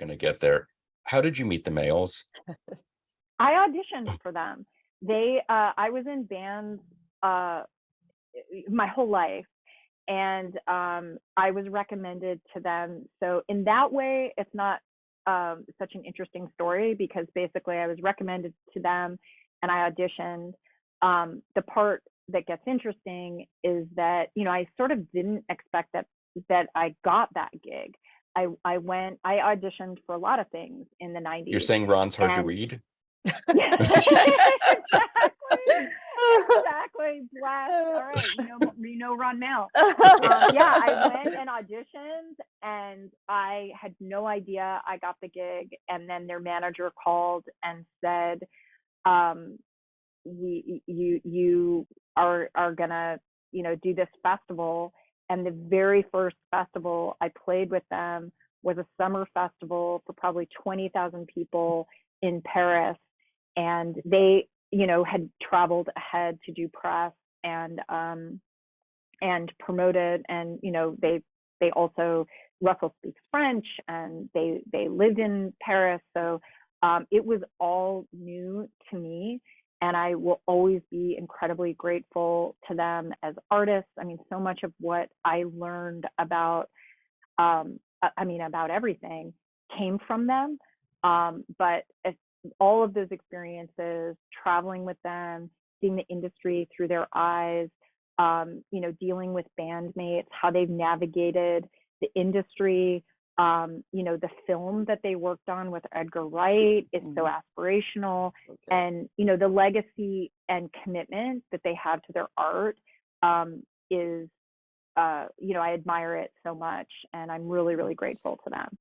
going to get there. How did you meet the males? I auditioned for them. I was in bands my whole life, and I was recommended to them. So in that way, it's not such an interesting story, because basically I was recommended to them and I auditioned. The part that gets interesting is that, I sort of didn't expect that I got that gig. I auditioned for a lot of things in the 90s. You're saying Ron's hard to And read? yeah, exactly. Blast. All right, you know Ron Mail. Yeah, I went and auditioned, and I had no idea I got the gig. And then their manager called and said, "You are gonna, do this festival." And the very first festival I played with them was a summer festival for probably 20,000 people in Paris. And they, had traveled ahead to do press and promote it. And, they also, Russell speaks French, and they lived in Paris. So it was all new to me. And I will always be incredibly grateful to them as artists. I mean, so much of what I learned about, about everything came from them. But all of those experiences, traveling with them, seeing the industry through their eyes, dealing with bandmates, how they've navigated the industry, the film that they worked on with Edgar Wright is so aspirational. Okay. And, the legacy and commitment that they have to their art is, I admire it so much, and I'm really, really grateful to them.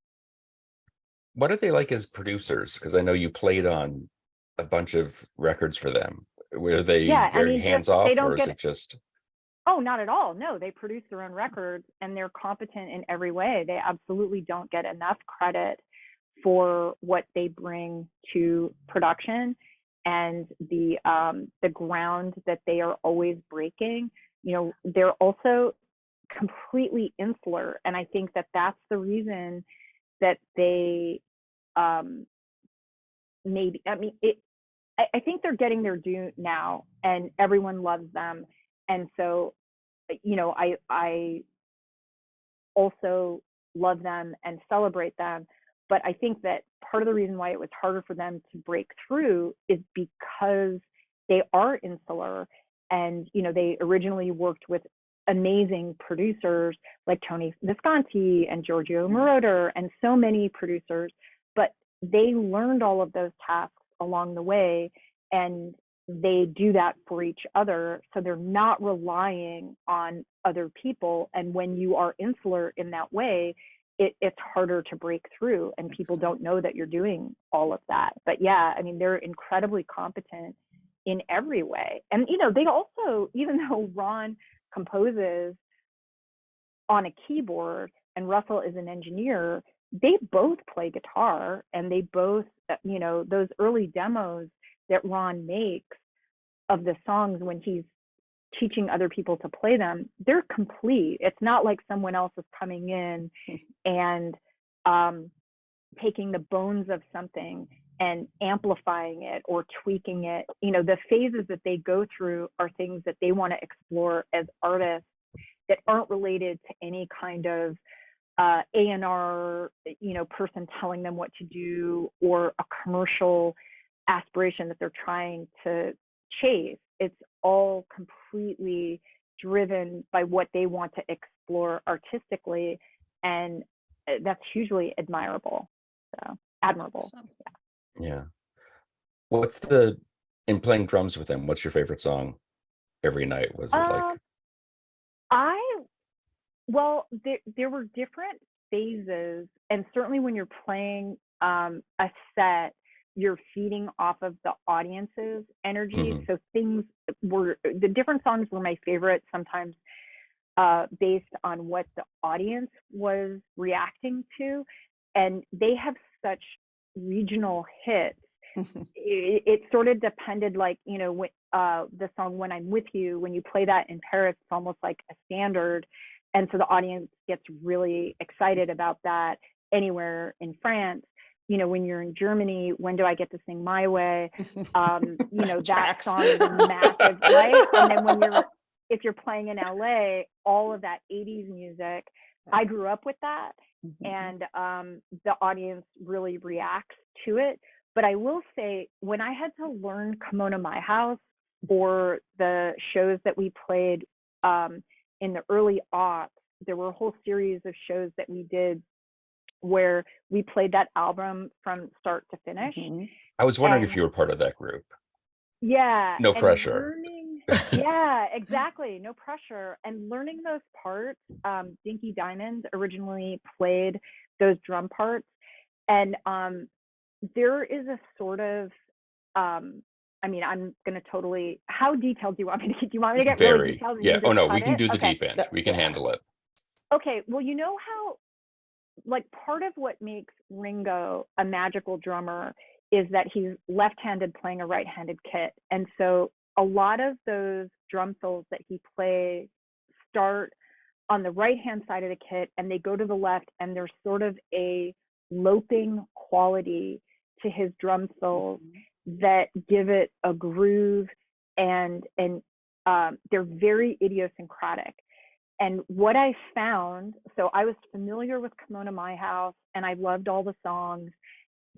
What are they like as producers? Because I know you played on a bunch of records for them. Were they very hands-off, or is it just... Oh, not at all. No, they produce their own records, and they're competent in every way. They absolutely don't get enough credit for what they bring to production and the ground that they are always breaking. They're also completely insular, and I think that that's the reason that they maybe. I think they're getting their due now, and everyone loves them. And so, I also love them and celebrate them. But I think that part of the reason why it was harder for them to break through is because they are insular. And, they originally worked with amazing producers like Tony Visconti and Giorgio Moroder and so many producers. But they learned all of those tasks along the way, and they do that for each other. So they're not relying on other people. And when you are insular in that way, it's harder to break through, and people don't know that you're doing all of that. But yeah, I mean, they're incredibly competent in every way. And, they also, even though Ron composes on a keyboard and Russell is an engineer, they both play guitar, and they both, those early demos that Ron makes of the songs when he's teaching other people to play them, they're complete. It's not like someone else is coming in and taking the bones of something and amplifying it or tweaking it. The phases that they go through are things that they want to explore as artists that aren't related to any kind of A&R, person telling them what to do, or a commercial aspiration that they're trying to chase. It's all completely driven by what they want to explore artistically, and that's hugely admirable. So admirable. Awesome. Yeah. In playing drums with them, what's your favorite song every night? Was it like... Well, there were different phases, and certainly when you're playing a set, you're feeding off of the audience's energy. So the different songs were my favorite, sometimes based on what the audience was reacting to. And they have such regional hits. It sort of depended, like, the song When I'm With You, when you play that in Paris, it's almost like a standard. And so the audience gets really excited about that. anywhere in France. You know, when you're in Germany, when do I get to sing My Way? You know, that song is a massive, right? And then if you're playing in LA, all of that 80s music, I grew up with that. And the audience really reacts to it. But I will say, when I had to learn Kimono My House, or the shows that we played in the early aughts, there were a whole series of shows that we did where we played that album from start to finish. I was wondering if you were part of that group. Yeah. No pressure. Yeah, exactly. No pressure. And learning those parts, Dinky Diamond originally played those drum parts. And there is a sort of, I mean, I'm going to totally, how detailed do you want me to get? Do you want me to get really detailed? Yeah. Oh, no, we can do the deep end. We can handle it. Okay. Well, you know how, like, part of what makes Ringo a magical drummer is that he's left-handed playing a right-handed kit. And so a lot of those drum fills that he plays start on the right-hand side of the kit and they go to the left, and there's sort of a loping quality to his drum fills that give it a groove, and they're very idiosyncratic. And what I found, so I was familiar with Kimono My House and I loved all the songs,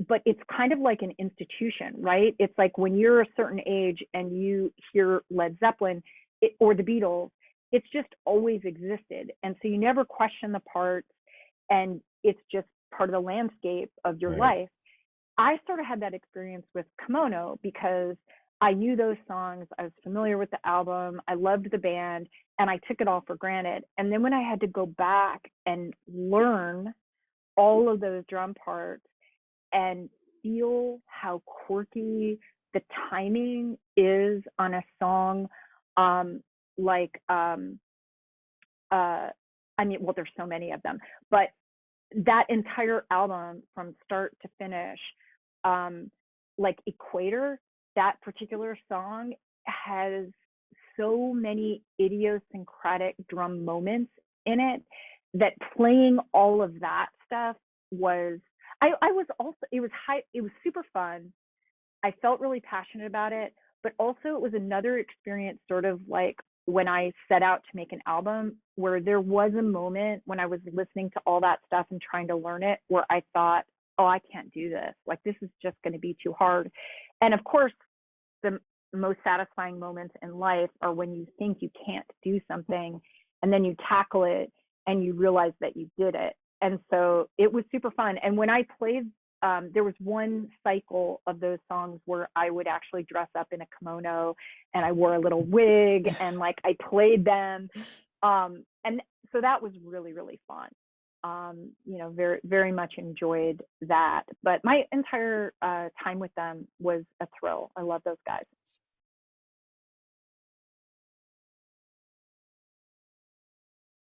but it's kind of like an institution, right? It's like when you're a certain age and you hear Led Zeppelin or the Beatles, it's just always existed. And so you never question the parts, and it's just part of the landscape of your life. I sort of had that experience with Kimono because I knew those songs. I was familiar with the album. I loved the band, and I took it all for granted. And then when I had to go back and learn all of those drum parts and feel how quirky the timing is on a song, I mean, well, there's so many of them, but that entire album from start to finish, like Equator, that particular song has so many idiosyncratic drum moments in it that playing all of that stuff was, I was also, it was super fun. I felt really passionate about it, but also it was another experience, sort of like when I set out to make an album, where there was a moment when I was listening to all that stuff and trying to learn it, where I thought, oh, I can't do this. Like, this is just going to be too hard. And of course, the most satisfying moments in life are when you think you can't do something and then you tackle it and you realize that you did it. And so it was super fun. And when I played, there was one cycle of those songs where I would actually dress up in a kimono and I wore a little wig and like I played them. And so that was really, really fun. You know, very, very much enjoyed that. But my entire time with them was a thrill. I love those guys.